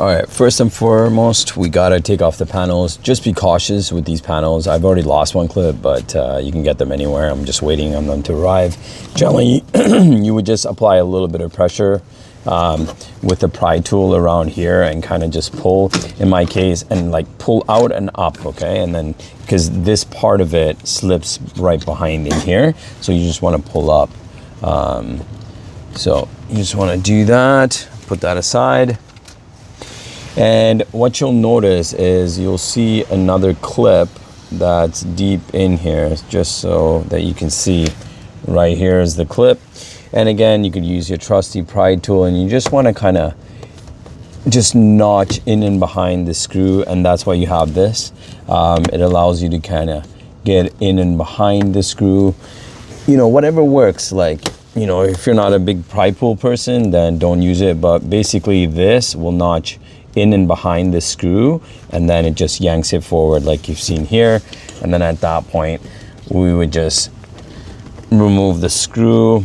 All right, first and foremost, we gotta take off the panels. Just be cautious with these panels. I've already lost one clip, but you can get them anywhere. I'm just waiting on them to arrive. Generally, you would just apply a little bit of pressure with the pry tool around here and kind of just pull, in my case, and like pull out and up, okay? And then, because this part of it slips right behind in here, so you just wanna pull up. So you just wanna do that, put that aside. And what you'll notice is you'll see another clip that's deep in here, just so that you can see. Right here is the clip. And again, you could use your trusty pry tool, and you just want to kind of just notch in and behind the screw, and that's why you have this. It allows you to kind of get in and behind the screw. You know, whatever works. Like, you know, if you're not a big pry pull person, then don't use it. But basically this will notch in and behind the screw, and then it just yanks it forward like you've seen here. And then at that point, we would just remove the screw.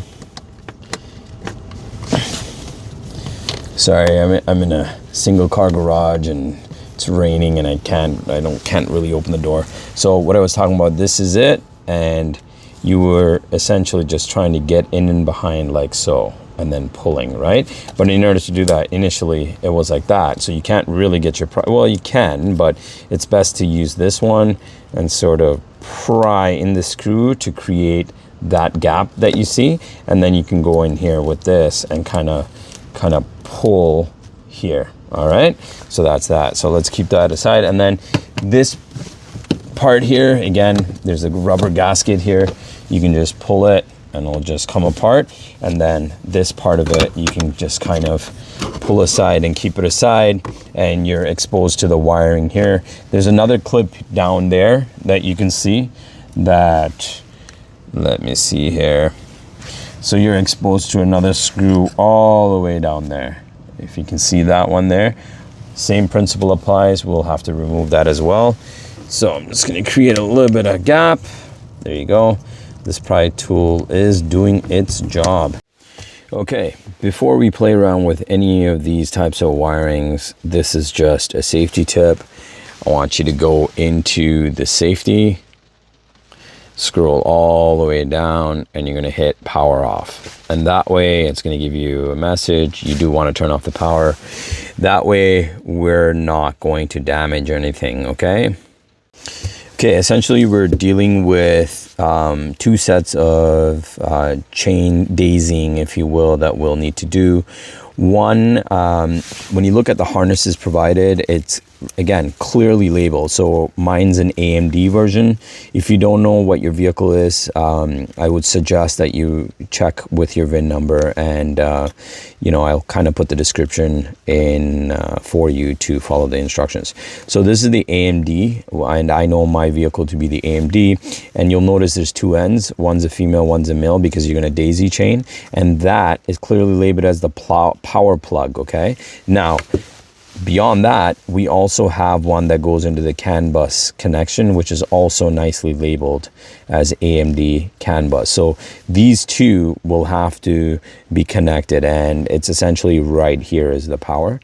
Sorry, I'm in a single car garage and it's raining and I can't really open the door. So what I was talking about, this is it, and you were essentially just trying to get in and behind like so, and then pulling, right? But in order to do that, initially it was like that. So you can't really get your well, you can, but it's best to use this one and sort of pry in the screw to create that gap that you see. And then you can go in here with this and kind of pull here. All right, so that's that. So let's keep that aside. And then this part here, again, there's a rubber gasket here. You can just pull it and it'll just come apart. And then this part of it, you can just kind of pull aside and keep it aside, and you're exposed to the wiring here. There's another clip down there that you can see that, let me see here. So you're exposed to another screw all the way down there. If you can see that one there, same principle applies. We'll have to remove that as well. So I'm just gonna create a little bit of gap. There you go. This pry tool is doing its job. Okay, before we play around with any of these types of wirings, this is just a safety tip. I want you to go into the safety, scroll all the way down, and you're gonna hit power off. And that way it's gonna give you a message. You do wanna turn off the power. That way we're not going to damage anything, okay? Okay, essentially we're dealing with two sets of chain daising, if you will, that we'll need to do. One, when you look at the harnesses provided, it's again clearly labeled. So mine's an AMD version. If you don't know what your vehicle is, I would suggest that you check with your VIN number, and you know, I'll kind of put the description in for you to follow the instructions. So this is the AMD, and I know my vehicle to be the AMD, and you'll notice there's two ends. One's a female, one's a male, because you're going to daisy chain, and that is clearly labeled as the power plug. Okay, now beyond that, we also have one that goes into the CAN bus connection, which is also nicely labeled as AMD CAN bus. So these two will have to be connected, and it's essentially right here is the power.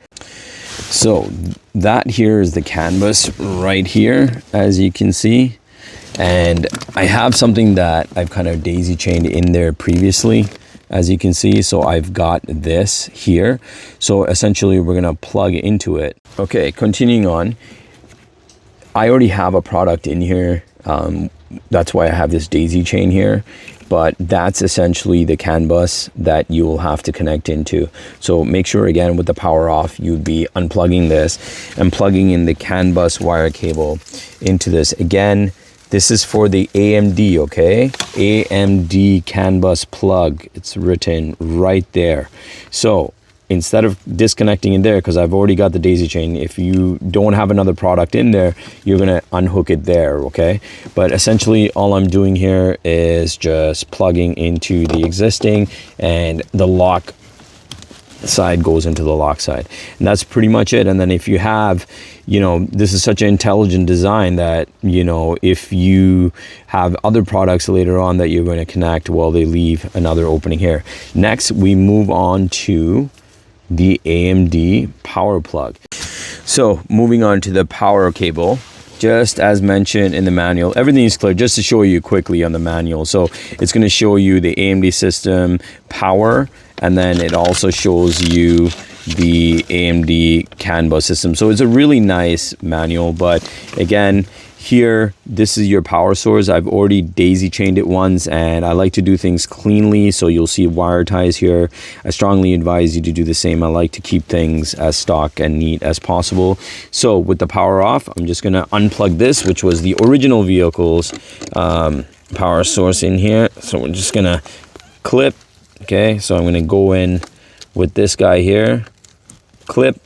So that here is the CAN bus right here, as you can see. And I have something that I've kind of daisy chained in there previously, as you can see. So I've got this here. So essentially we're gonna plug into it. Okay, continuing on. I already have a product in here. That's why I have this daisy chain here. But that's essentially the CAN bus that you will have to connect into. So make sure, again, with the power off, you'd be unplugging this and plugging in the CAN bus wire cable into this. Again, this is for the AMD, okay? AMD CAN bus plug. It's written right there. So instead of disconnecting in there, because I've already got the daisy chain, if you don't have another product in there, you're gonna unhook it there, okay? But essentially all I'm doing here is just plugging into the existing, and the lock side goes into the lock side, and that's pretty much it. And then if you have, you know, this is such an intelligent design that, you know, if you have other products later on that you're going to connect, well, they leave another opening here. Next we move on to the AMD power plug. So moving on to the power cable, just as mentioned in the manual, everything is clear. Just to show you quickly on the manual, so it's going to show you the AMD system power, and then it also shows you the AMD CAN bus system. So it's a really nice manual, but again, here, this is your power source. I've already daisy chained it once, and I like to do things cleanly, so you'll see wire ties here. I strongly advise you to do the same. I like to keep things as stock and neat as possible. So with the power off, I'm just gonna unplug this, which was the original vehicle's power source in here. So we're just gonna clip, okay? So I'm gonna go in with this guy here, clip,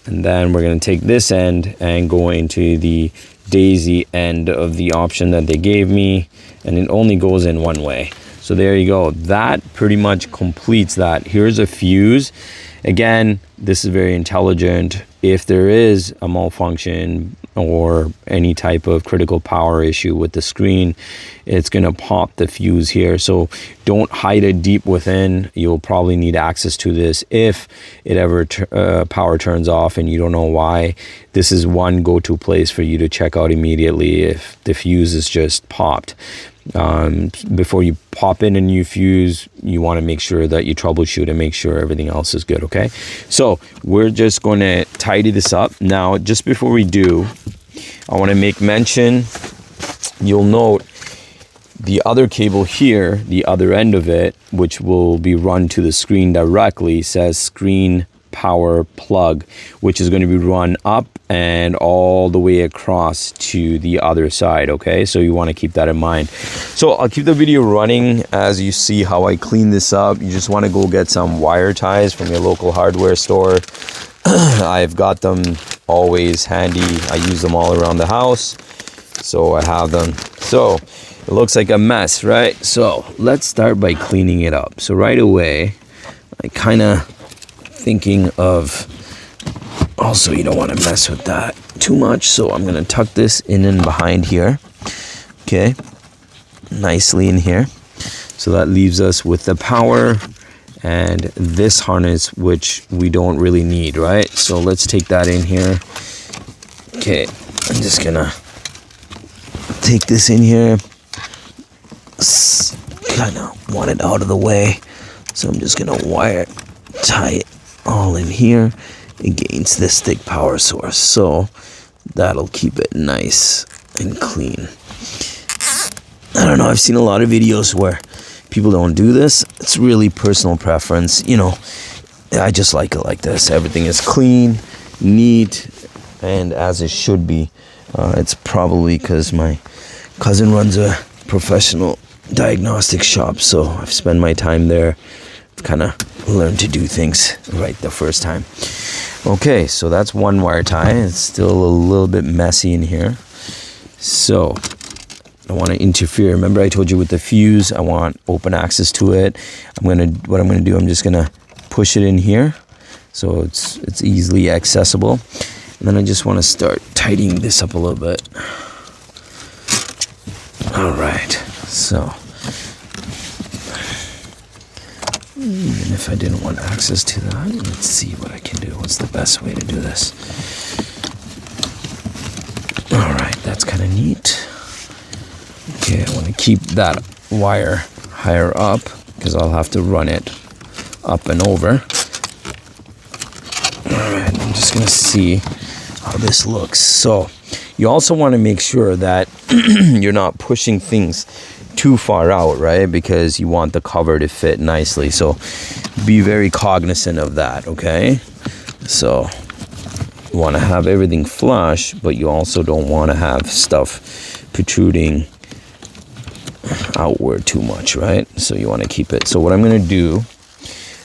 and then we're gonna take this end and go into the daisy end of the option that they gave me, and it only goes in one way. So there you go. That pretty much completes that. Here's a fuse. Again, this is very intelligent. If there is a malfunction or any type of critical power issue with the screen, it's going to pop the fuse here. So don't hide it deep within. You'll probably need access to this if it ever power turns off and you don't know why. This is one go-to place for you to check out immediately if the fuse is just popped. Before you pop in a new fuse, you want to make sure that you troubleshoot and make sure everything else is good, okay? So we're just going to tidy this up. Now, just before we do, I want to make mention, you'll note the other cable here, the other end of it, which will be run to the screen directly, says screen power plug, which is going to be run up and all the way across to the other side, okay? So you want to keep that in mind. So I'll keep the video running as you see how I clean this up. You just want to go get some wire ties from your local hardware store. I've got them always handy. I use them all around the house, so I have them. So it looks like a mess, right? So let's start by cleaning it up. So right away, I kind of thinking of, also you don't want to mess with that too much, so I'm going to tuck this in and behind here, okay, nicely in here. So that leaves us with the power and this harness, which we don't really need, right? So let's take that in here. Okay, I'm just gonna take this in here, kind of want it out of the way, so I'm just gonna wire tie it all in here against this thick power source, so that'll keep it nice and clean. I don't know, I've seen a lot of videos where people don't do this. It's really personal preference, you know. I just like it like this. Everything is clean, neat, and as it should be. It's probably because my cousin runs a professional diagnostic shop, so I've spent my time there. I've kind of learned to do things right the first time. Okay, so that's one wire tie. It's still a little bit messy in here, so I want to interfere. Remember I told you with the fuse, I want open access to it. What I'm gonna do, I'm just gonna push it in here so it's easily accessible. And then I just want to start tidying this up a little bit. All right, so even if I didn't want access to that, let's see what I can do. What's the best way to do this? All right, that's kind of neat. Okay, I want to keep that wire higher up because I'll have to run it up and over. Alright, I'm just going to see how this looks. So, you also want to make sure that you're not pushing things too far out, right? Because you want the cover to fit nicely. So, be very cognizant of that, okay? So, you want to have everything flush, but you also don't want to have stuff protruding outward too much, right? So you want to keep it. So what I'm going to do,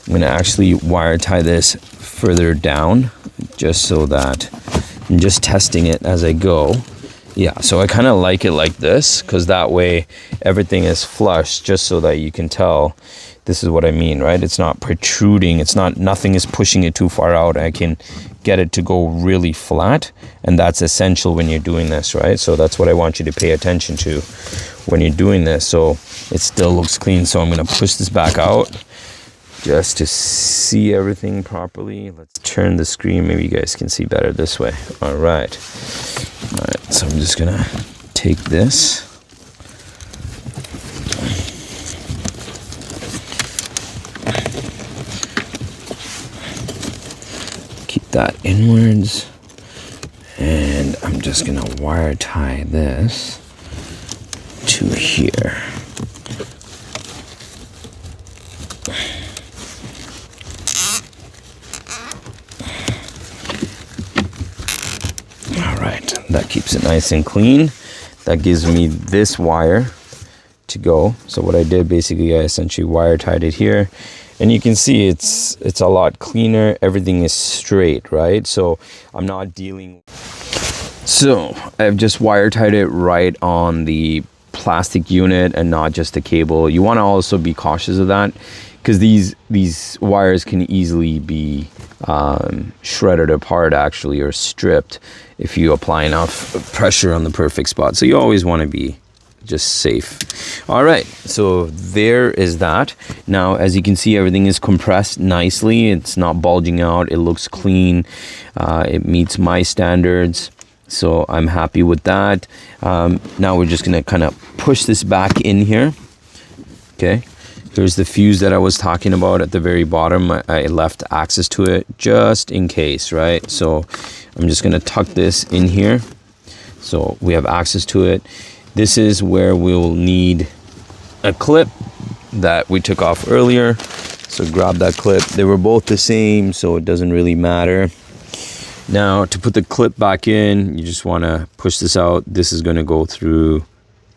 I'm going to actually wire tie this further down just so that I'm just testing it as I go. Yeah, so I kind of like it like this because that way everything is flush, just so that you can tell this is what I mean, right? It's not protruding. It's not, nothing is pushing it too far out. I can get it to go really flat, and that's essential when you're doing this, right? So that's what I want you to pay attention to when you're doing this, so it still looks clean. So I'm going to push this back out, just to see everything properly. Let's turn the screen. Maybe you guys can see better this way. All right. So I'm just gonna take this. Keep that inwards. And I'm just gonna wire tie this to here. All right, that keeps it nice and clean. That gives me this wire to go. So what I did, basically, I essentially wire tied it here. And you can see it's a lot cleaner. Everything is straight, right? So I'm not dealing. So I've just wire tied it right on the plastic unit and not just the cable. You want to also be cautious of that, because these wires can easily be shredded apart, actually, or stripped if you apply enough pressure on the perfect spot. So you always want to be just safe. All right, so there is that. Now, as you can see, everything is compressed nicely. It's not bulging out. It looks clean. It meets my standards. So I'm happy with that. Now we're just gonna kind of push this back in here. Okay, here's the fuse that I was talking about at the very bottom. I left access to it just in case, right? So I'm just gonna tuck this in here so we have access to it. This is where we'll need a clip that we took off earlier. So grab that clip. They were both the same, so it doesn't really matter. Now, to put the clip back in, you just want to push this out. This is going to go through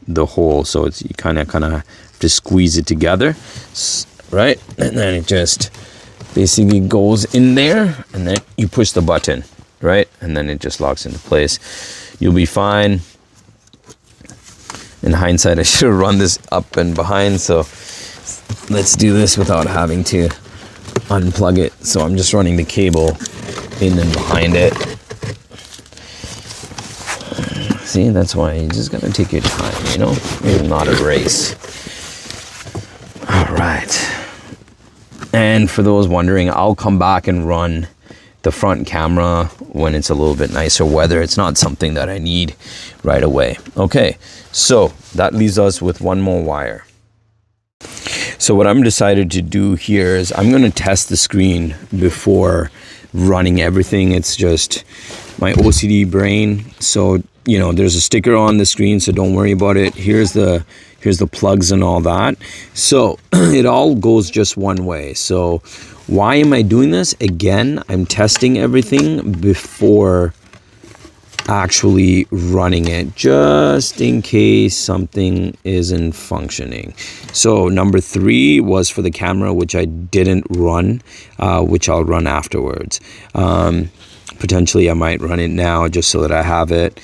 the hole, so it's you kind of have to squeeze it together, right? And then it just basically goes in there, and then you push the button, right? And then it just locks into place. You'll be fine. In hindsight, I should have run this up and behind, so let's do this without having to unplug it. So I'm just running the cable in and behind it. See, that's why you just gotta take your time, you know? It's not a race. All right. And for those wondering, I'll come back and run the front camera when it's a little bit nicer weather. It's not something that I need right away. Okay, so that leaves us with one more wire. So what I'm decided to do here is I'm going to test the screen before running everything. It's just my OCD brain. So, you know, there's a sticker on the screen, so don't worry about it. Here's the plugs and all that. So it all goes just one way. So why am I doing this? Again, I'm testing everything before actually running it, just in case something isn't functioning. So number 3 was for the camera, which I didn't run, which I'll run afterwards. Potentially I might run it now just so that I have it.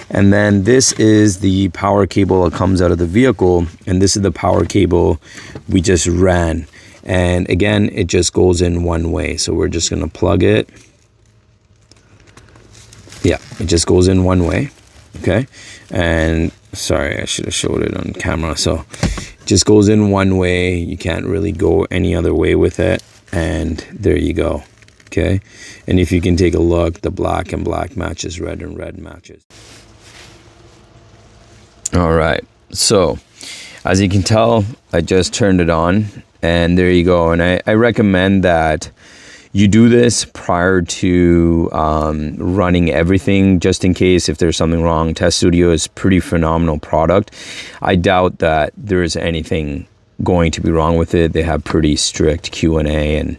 And then this is the power cable that comes out of the vehicle, and this is the power cable we just ran. And again, it just goes in one way. So we're just gonna plug it. Yeah, it just goes in one way, okay? And sorry, I should have showed it on camera. So it just goes in one way. You can't really go any other way with it. And there you go, okay? And if you can take a look, the black and black matches, red and red matches. All right, so as you can tell, I just turned it on, and there you go. And I recommend that you do this prior to running everything, just in case if there's something wrong. TESSTUDIO is a pretty phenomenal product. I doubt that there is anything going to be wrong with it. They have pretty strict Q&A, and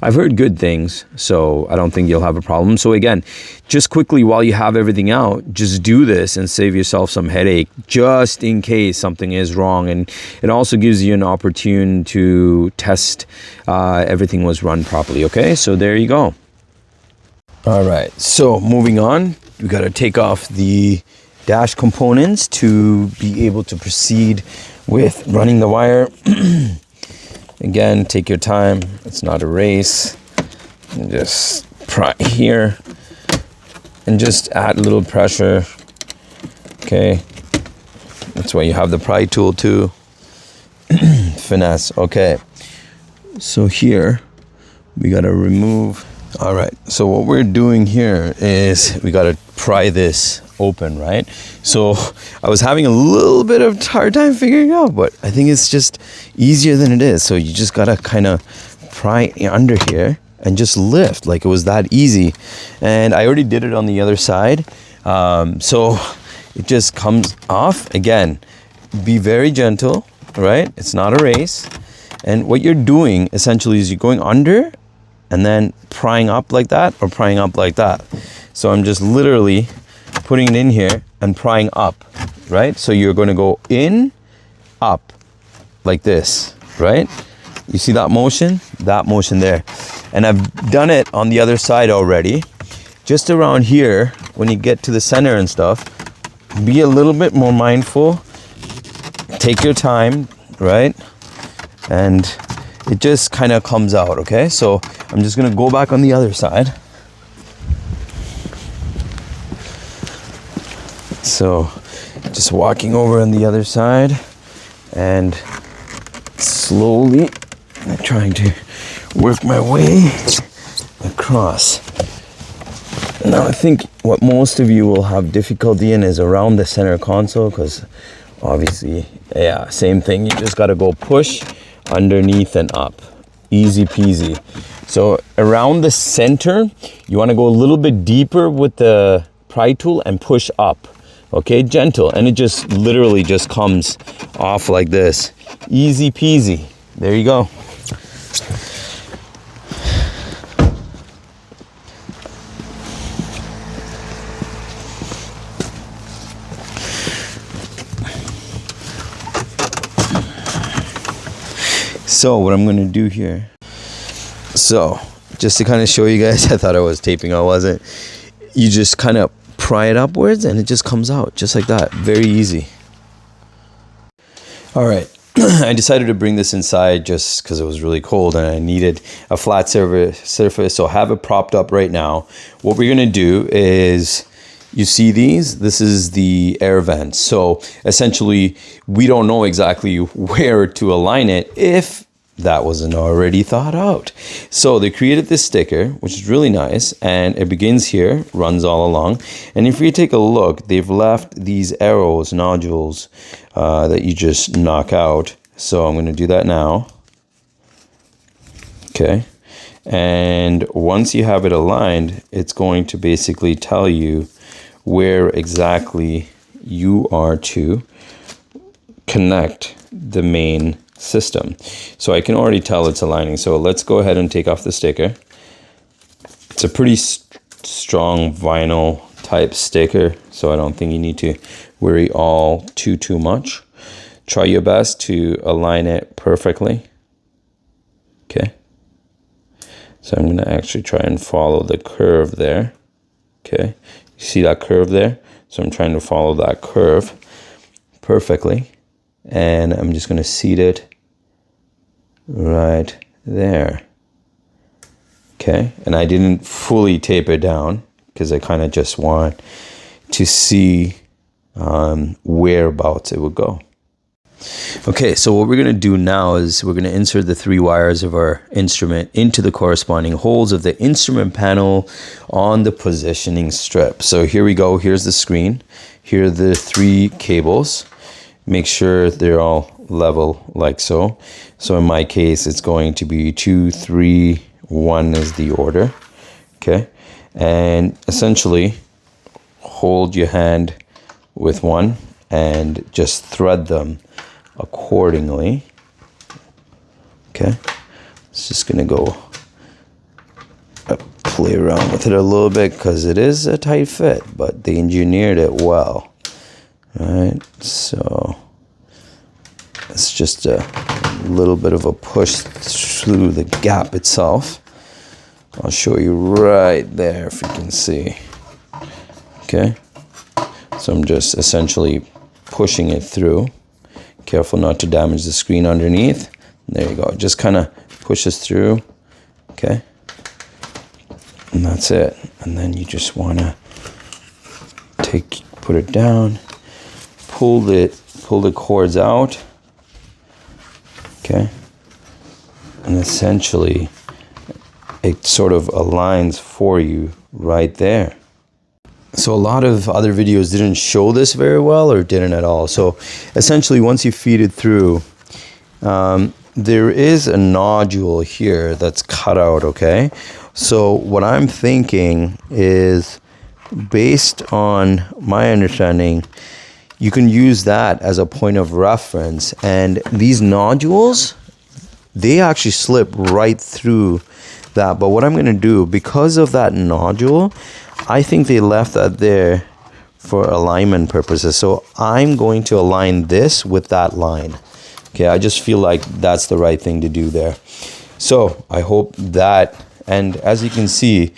I've heard good things, so I don't think you'll have a problem. So again, just quickly, while you have everything out, just do this and save yourself some headache, just in case something is wrong. And it also gives you an opportunity to test everything was run properly. Okay, so there you go. All right, so moving on, we got to take off the dash components to be able to proceed with running the wire. Again, take your time. It's not a race. And just pry here and just add a little pressure. Okay, that's why you have the pry tool too. Finesse. Okay, So here we got to remove. All right, so what we're doing here is we got to pry this open, right? So I was having a little bit of hard time figuring out, but I think it's just easier than it is. So you just got to kind of pry under here and just lift, like it was that easy. And I already did it on the other side. So it just comes off. Again, be very gentle, right? It's not a race. And what you're doing essentially is you're going under and then prying up like that or prying up like that. So I'm just literally putting it in here and prying up, right? So you're going to go in, up, like this, right? You see that motion? That motion there. And I've done it on the other side already. Just around here, when you get to the center and stuff, be a little bit more mindful. Take your time, right? And it just kind of comes out, okay? So I'm just gonna go back on the other side. So just walking over on the other side and slowly trying to work my way across. Now I think what most of you will have difficulty in is around the center console, because obviously, yeah, same thing. You just gotta go push underneath and up. Easy peasy. So around the center, you wanna go a little bit deeper with the pry tool and push up. Okay, gentle. And it just literally just comes off like this. Easy peasy. There you go. So what I'm going to do here, so just to kind of show you guys, I thought I was taping, I wasn't. You just kind of pry it upwards and it just comes out just like that. Very easy. All right. I decided to bring this inside just because it was really cold and I needed a flat surface. So I have it propped up right now. What we're going to do is, you see these? This is the air vent. So essentially, we don't know exactly where to align it if that wasn't already thought out. So they created this sticker, which is really nice, and it begins here, runs all along. And if you take a look, they've left these arrows, nodules, that you just knock out. So I'm going to do that now. Okay. And once you have it aligned, it's going to basically tell you where exactly you are to connect the main system. So I can already tell it's aligning. So let's go ahead and take off the sticker. It's a pretty strong vinyl type sticker, so I don't think you need to worry all too much. Try your best to align it perfectly. Okay. So I'm going to actually try and follow the curve there. Okay. You see that curve there? So I'm trying to follow that curve perfectly. And I'm just going to seat it right there. Okay. And I didn't fully tape it down because I kind of just want to see whereabouts it would go. Okay, so what we're going to do now is we're going to insert the 3 wires of our instrument into the corresponding holes of the instrument panel on the positioning strip. So here we go. Here's the screen. Here are the 3 cables. Make sure they're all level like so. So in my case, it's going to be 2, 3, 1 is the order. Okay, and essentially hold your hand with one and just thread them accordingly. Okay, it's just gonna go play around with it a little bit because it is a tight fit, but they engineered it well. All right, so it's just a little bit of a push through the gap itself. I'll show you right there if you can see. Okay, so I'm just essentially pushing it through. Careful not to damage the screen underneath. There you go. It just kind of pushes through. Okay. And that's it. And then you just want to put it down, pull the cords out. Okay. And essentially, it sort of aligns for you right there. So a lot of other videos didn't show this very well or didn't at all. So essentially, once you feed it through, there is a nodule here that's cut out, okay? So what I'm thinking is, based on my understanding, you can use that as a point of reference. And these nodules, they actually slip right through that. But what I'm going to do, because of that nodule, I think they left that there for alignment purposes. So I'm going to align this with that line. Okay, I just feel like that's the right thing to do there. So I hope that, and as you can see,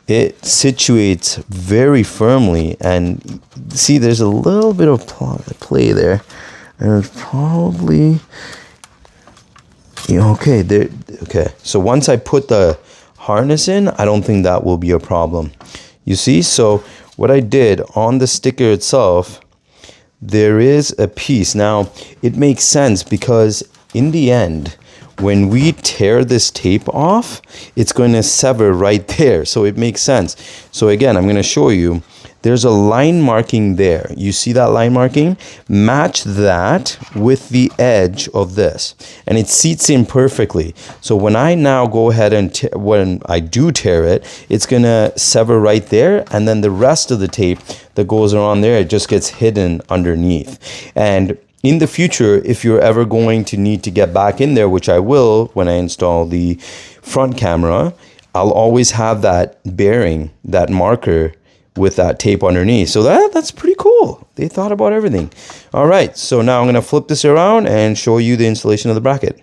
it situates very firmly. And see, there's a little bit of play there. And it's probably, okay, there. Okay, so once I put the harness in, I don't think that will be a problem. You see, so what I did on the sticker itself, there is a piece. Now, it makes sense because in the end, when we tear this tape off, it's going to sever right there. So it makes sense. So again, I'm going to show you. There's a line marking there. You see that line marking? Match that with the edge of this. And it seats in perfectly. So when I now go ahead and when I do tear it, it's going to sever right there. And then the rest of the tape that goes around there, it just gets hidden underneath. And in the future, if you're ever going to need to get back in there, which I will when I install the front camera, I'll always have that bearing, that marker with that tape underneath. So that's pretty cool. They thought about everything. All right, so now I'm going to flip this around and show you the installation of the bracket.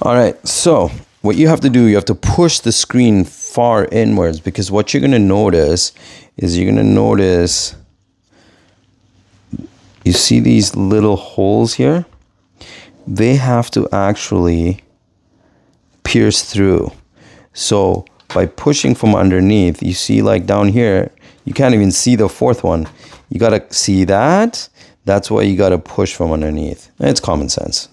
All right, so what you have to do, you have to push the screen far inwards, because what you're going to notice is you see these little holes here? They have to actually pierce through. So by pushing from underneath, you see like down here, you can't even see the fourth one. You got to see that. That's why you got to push from underneath. It's common sense.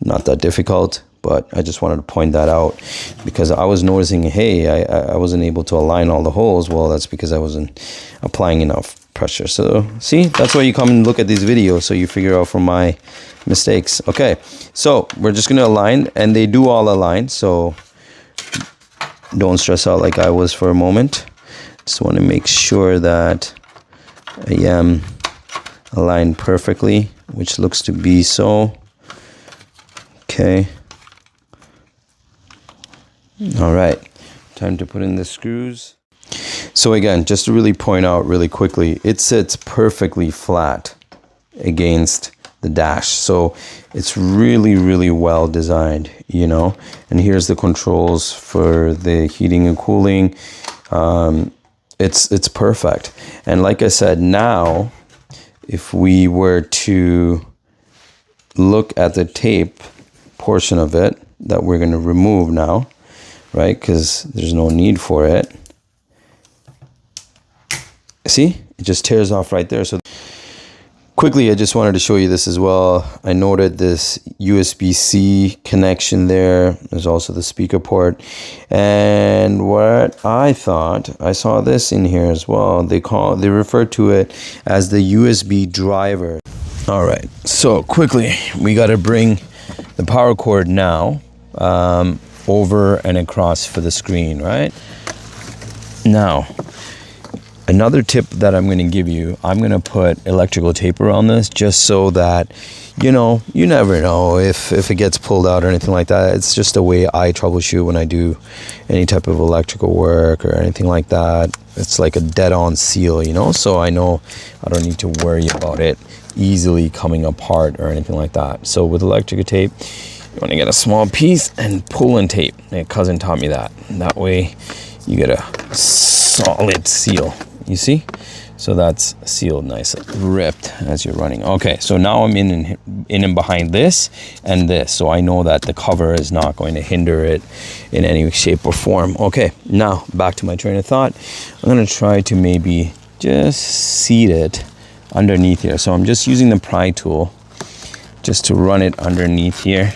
Not that difficult, but I just wanted to point that out because I was noticing, hey, I wasn't able to align all the holes. Well, that's because I wasn't applying enough pressure. So see, that's why you come and look at these videos, so you figure out from my mistakes. Okay, so we're just going to align, and they do all align. So don't stress out like I was for a moment. Just want to make sure that I am aligned perfectly, which looks to be so. Okay. All right. Time to put in the screws. So again, just to really point out really quickly, it sits perfectly flat against the dash. So it's really, really well designed, and here's the controls for the heating and cooling. It's perfect. And like I said, now if we were to look at the tape portion of it that we're going to remove now, right, because there's no need for it. See, it just tears off right there. So quickly, I just wanted to show you this as well. I noted this USB-C connection there. There's also the speaker port. And what I thought, I saw this in here as well. They refer to it as the USB driver. All right, so quickly, we got to bring the power cord now over and across for the screen, right? Now, another tip that I'm going to give you, I'm going to put electrical tape around this just so that, you never know if it gets pulled out or anything like that. It's just a way I troubleshoot when I do any type of electrical work or anything like that. It's like a dead-on seal, so I know I don't need to worry about it easily coming apart or anything like that. So with electrical tape, you want to get a small piece and pull in tape. My cousin taught me that. That way you get a solid seal. You see? So that's sealed nice, ripped as you're running. Okay, so now I'm in and behind this and this. So I know that the cover is not going to hinder it in any shape or form. Okay, now back to my train of thought. I'm going to try to maybe just seat it underneath here. So I'm just using the pry tool just to run it underneath here.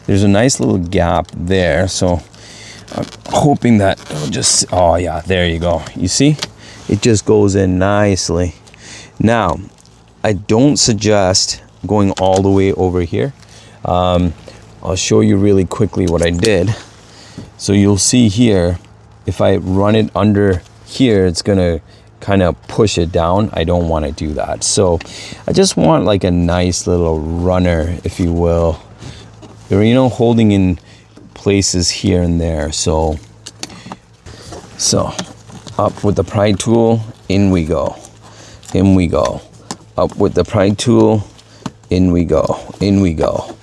there's a nice little gap there. So I'm hoping that it'll just, oh yeah, there you go. You see, it just goes in nicely. Now, I don't suggest going all the way over here. I'll show you really quickly what I did. So you'll see here, if I run it under here, it's gonna kind of push it down. I don't want to do that. So I just want like a nice little runner, if you will, or, you know, holding in places here and there. So up with the pry tool, in we go, in we go. Up with the pry tool, in we go, in we go,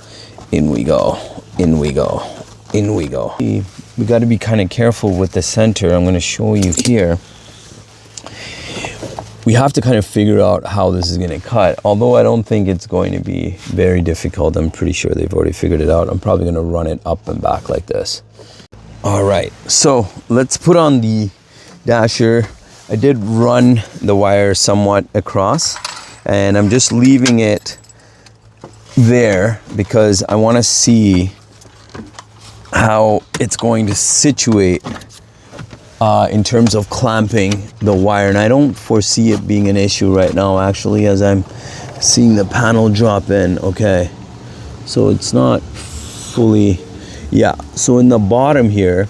in we go, in we go, in we go. We got to be kind of careful with the center. I'm going to show you here. We have to kind of figure out how this is going to cut. Although I don't think it's going to be very difficult. I'm pretty sure they've already figured it out. I'm probably going to run it up and back like this. All right, so let's put on the dasher. I did run the wire somewhat across, and I'm just leaving it there because I want to see how it's going to situate in terms of clamping the wire. And I don't foresee it being an issue right now, actually, as I'm seeing the panel drop in. Okay, so it's not fully, yeah. So in the bottom here,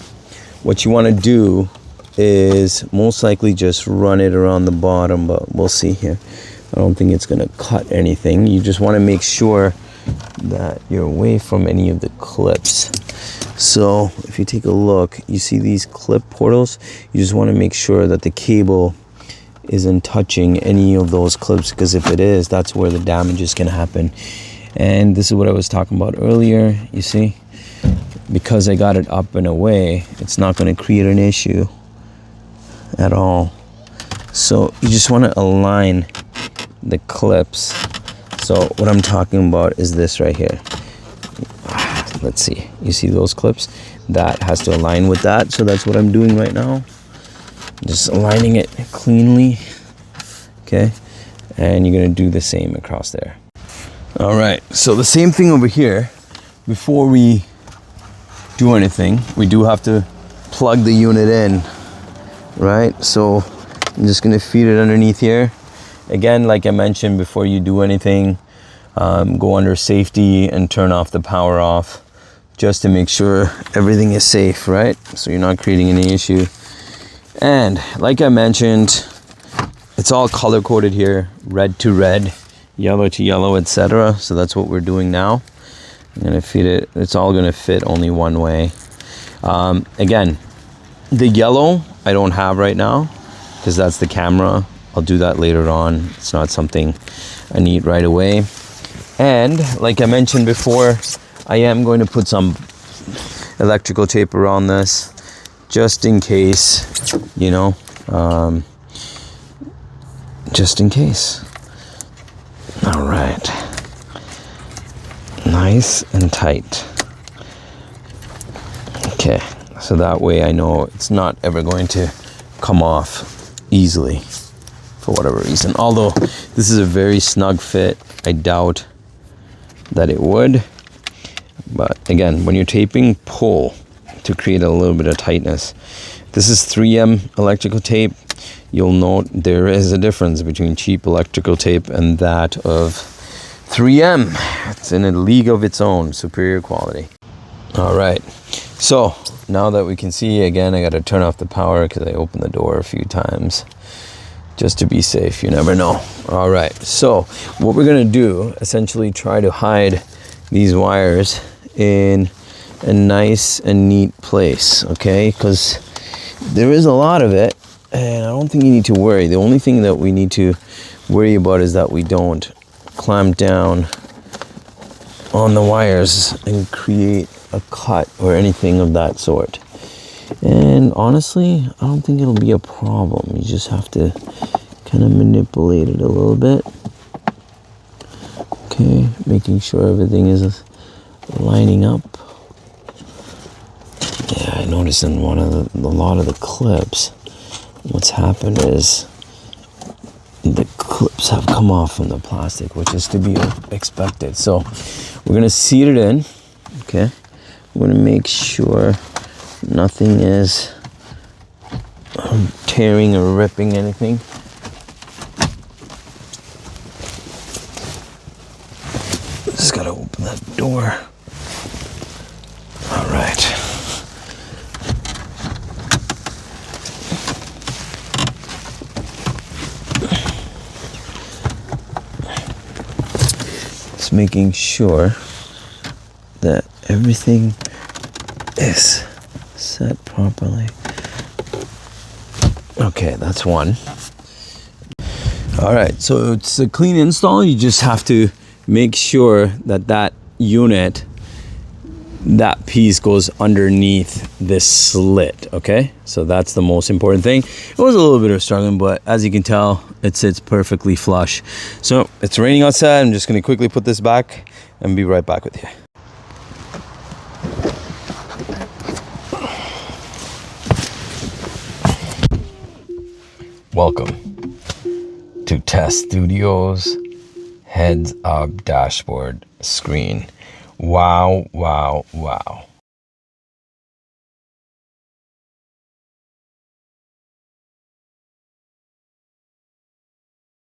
what you want to do is most likely just run it around the bottom, but we'll see here. I don't think it's going to cut anything. You just want to make sure that you're away from any of the clips. So if you take a look, you see these clip portals. You just want to make sure that the cable isn't touching any of those clips, because if it is, that's where the damage is going to happen. And this is what I was talking about earlier. You see, because I got it up and away, it's not going to create an issue at all. So you just want to align the clips. So what I'm talking about is this right here. Let's see, you see those clips? That has to align with that. So that's what I'm doing right now. Just aligning it cleanly. Okay, and you're gonna do the same across there. All right, so the same thing over here. Before we do anything, we do have to plug the unit in, right? So I'm just gonna feed it underneath here. Again, like I mentioned, before you do anything, go under safety and turn off the power off, just to make sure everything is safe, right? So you're not creating any issue. And like I mentioned, it's all color coded here, red to red, yellow to yellow, etc. So that's what we're doing now. I'm gonna feed it. It's all gonna fit only one way. Again, the yellow I don't have right now because that's the camera. I'll do that later on. It's not something I need right away. And like I mentioned before, I am going to put some electrical tape around this just in case, you know, just in case. All right, nice and tight. Okay, so that way I know it's not ever going to come off easily for whatever reason. Although this is a very snug fit, I doubt that it would. But again, when you're taping, pull to create a little bit of tightness. This is 3M electrical tape. You'll note there is a difference between cheap electrical tape and that of 3M. It's in a league of its own, superior quality. All right, so now that we can see, again, I got to turn off the power because I opened the door a few times just to be safe. You never know. All right, so what we're gonna do, essentially try to hide these wires in a nice and neat place, okay? Because there is a lot of it, and I don't think you need to worry. The only thing that we need to worry about is that we don't clamp down on the wires and create a cut or anything of that sort. And honestly, I don't think it'll be a problem. You just have to kind of manipulate it a little bit. Okay, making sure everything is lining up. Yeah, I noticed in a lot of the clips, what's happened is the clips have come off from the plastic, which is to be expected. So we're gonna seat it in, okay? I'm gonna make sure nothing is tearing or ripping anything. Just gotta open that door. All right. Just making sure that everything is set properly. Okay, that's one. All right, so it's a clean install. You just have to make sure that that unit, that piece goes underneath this slit, okay? So that's the most important thing. It was a little bit of struggling, but as you can tell, it sits perfectly flush. So it's raining outside. I'm just gonna quickly put this back and be right back with you. Welcome to TES Studio's heads up dashboard screen. Wow, wow, wow.